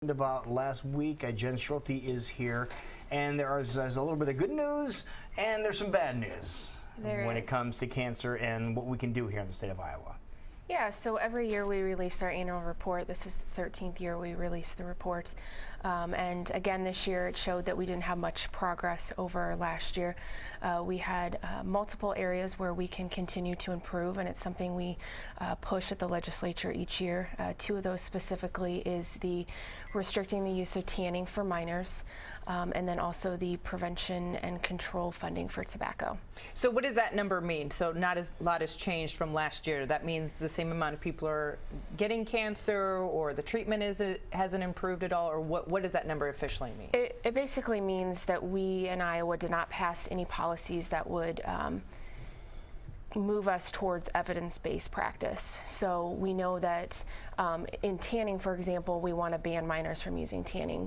About last week. Jen Schulte is here, and there's a little bit of good news and there's some bad news when it comes to cancer and what we can do here in the state of Iowa. Yeah, so every year we release our annual report. This is the 13th year we release the report. And again, this year it showed that we didn't have much progress over last year. We had multiple areas where we can continue to improve, and it's something we push at the legislature each year. Two of those specifically is the restricting the use of tanning for minors, and then also the prevention and control funding for tobacco. So what does that number mean? So not a lot has changed from last year. That means the same amount of people are getting cancer, or the treatment hasn't improved at all, or what does that number officially mean? It basically means that we in Iowa did not pass any policies that would move us towards evidence-based practice. So we know that in tanning, for example, we want to ban minors from using tanning.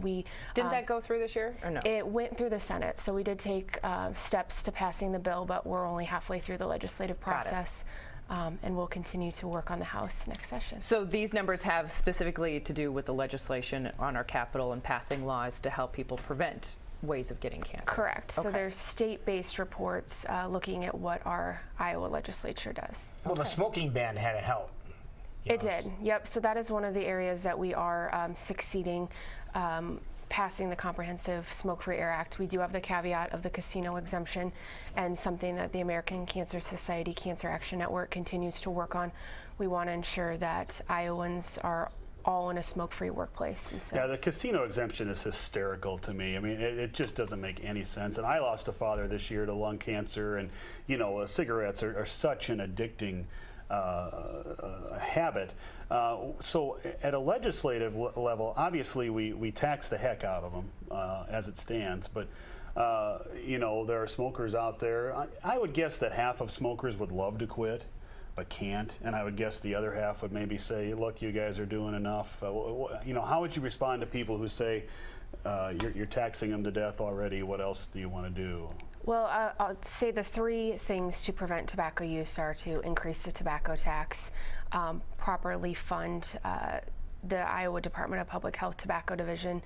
Didn't that go through this year, or no? It went through the Senate, so we did take steps to passing the bill, but we're only halfway through the legislative process. And we'll continue to work on the House next session. So these numbers have specifically to do with the legislation on our Capitol and passing laws to help people prevent ways of getting cancer. Correct. Okay. So there's state-based reports looking at what our Iowa legislature does. Well, the smoking ban had to help. It did. Yep. So that is one of the areas that we are succeeding. Passing the Comprehensive Smoke-Free Air Act. We do have the caveat of the casino exemption, and something that the American Cancer Society Cancer Action Network continues to work on. We want to ensure that Iowans are all in a smoke-free workplace. And so yeah, the casino exemption is hysterical to me. I mean, it just doesn't make any sense. And I lost a father this year to lung cancer, and you know, cigarettes are such an addicting habit. So at a legislative level, obviously we tax the heck out of them as it stands, but you know, there are smokers out there. I would guess that half of smokers would love to quit but can't, and I would guess the other half would maybe say, look, you guys are doing enough. You know, how would you respond to people who say you're taxing them to death already, what else do you want to do? Well, I'll say the three things to prevent tobacco use are to increase the tobacco tax, properly fund the Iowa Department of Public Health Tobacco Division,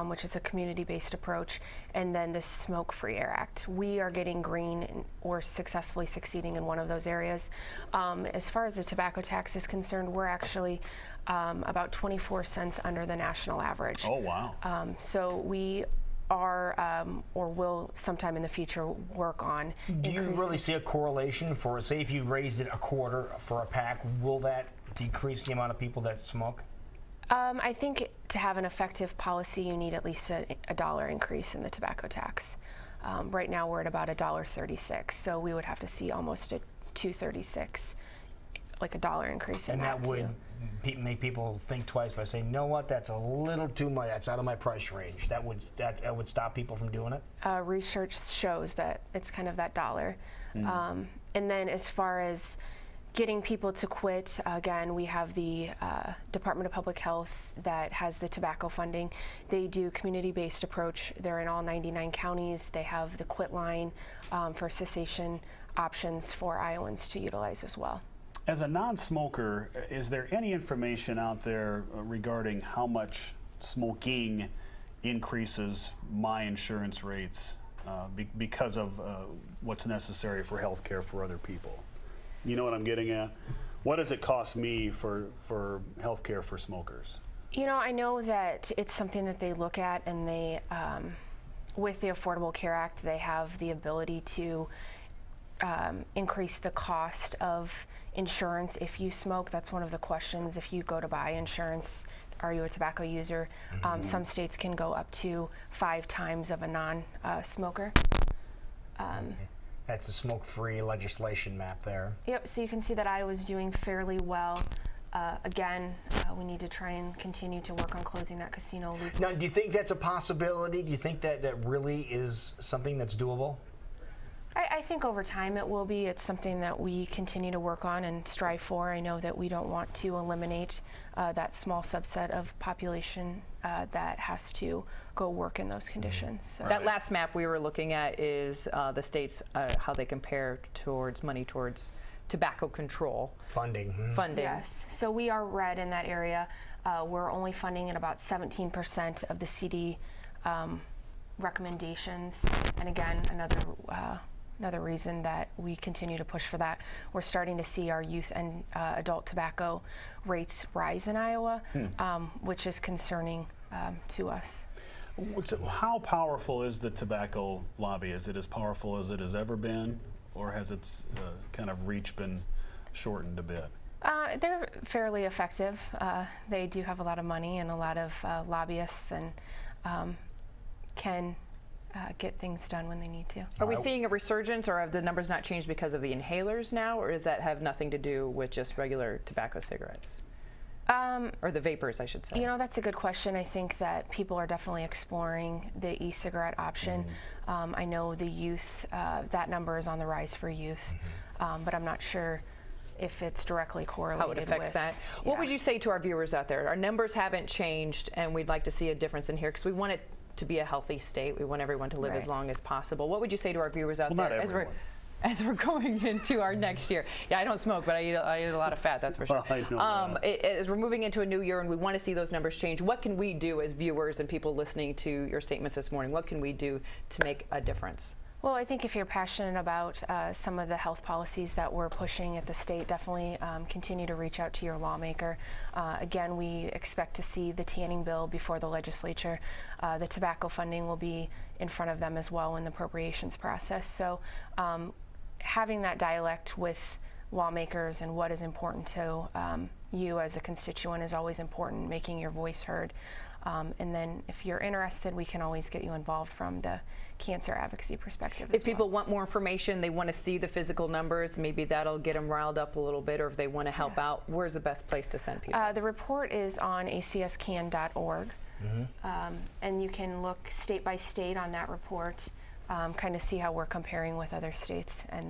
which is a community-based approach, and then the Smoke-Free Air Act. We are getting green or successfully succeeding in one of those areas. As far as the tobacco tax is concerned, we're actually about 24 cents under the national average. Oh, wow. So we are or will sometime in the future work on. Do you really see a correlation for, say, if you raised it a quarter for a pack, will that decrease the amount of people that smoke? I think to have an effective policy, you need at least a $1 increase in the tobacco tax. Right now we're at about $1.36, so we would have to see almost a $2.36, like a $1 increase in that. And that would make people think twice by saying, you know what, that's a little too much, that's out of my price range. That would stop people from doing it? Research shows that it's kind of that $1. And then as far as getting people to quit, again, we have the Department of Public Health that has the tobacco funding. They do community-based approach. They're in all 99 counties. They have the quit line for cessation options for Iowans to utilize as well. As a non-smoker, is there any information out there regarding how much smoking increases my insurance rates because of what's necessary for health care for other people? You know what I'm getting at? What does it cost me for health care for smokers? You know, I know that it's something that they look at, and they, with the Affordable Care Act, they have the ability to increase the cost of insurance if you smoke. That's one of the questions. If you go to buy insurance, are you a tobacco user? Some states can go up to 5 times of a non-smoker. That's the smoke-free legislation map there. Yep, so you can see that Iowa's doing fairly well. Again, we need to try and continue to work on closing that casino loop. Now, do you think that's a possibility? Do you think that that really is something that's doable? I think over time it will be. It's something that we continue to work on and strive for. I know that we don't want to eliminate that small subset of population that has to go work in those conditions. So. That last map we were looking at is the states, how they compare towards money towards tobacco control. Funding. Funding. Yes. So we are red in that area. We're only funding at about 17% of the CD recommendations. And again, another reason that we continue to push for that. We're starting to see our youth and adult tobacco rates rise in Iowa, which is concerning to us. How powerful is the tobacco lobby? Is it as powerful as it has ever been, or has its kind of reach been shortened a bit? They're fairly effective. They do have a lot of money and a lot of lobbyists, and can get things done when they need to. Are we seeing a resurgence, or have the numbers not changed because of the inhalers now, or does that have nothing to do with just regular tobacco cigarettes? Or the vapors, I should say. You know, that's a good question. I think that people are definitely exploring the e-cigarette option. I know the youth, that number is on the rise for youth, but I'm not sure if it's directly correlated how it affects with that. What would you say to our viewers out there? Our numbers haven't changed, and we'd like to see a difference in here because we want it to be a healthy state. We want everyone to live as long as possible. What would you say to our viewers out there as we're going into our next year? Yeah, I don't smoke, but I eat a lot of fat, that's for sure. Well, I know as we're moving into a new year and we want to see those numbers change, what can we do as viewers and people listening to your statements this morning? What can we do to make a difference? Well, I think if you're passionate about some of the health policies that we're pushing at the state, definitely continue to reach out to your lawmaker. Again, we expect to see the tanning bill before the legislature. The tobacco funding will be in front of them as well in the appropriations process. So having that dialect with lawmakers and what is important to you as a constituent is always important, making your voice heard. And then if you're interested, we can always get you involved from the cancer advocacy perspective as If people want more information, they want to see the physical numbers, maybe that'll get them riled up a little bit, or if they want to help out, where's the best place to send people? The report is on acscan.org, and you can look state by state on that report, kind of see how we're comparing with other states. And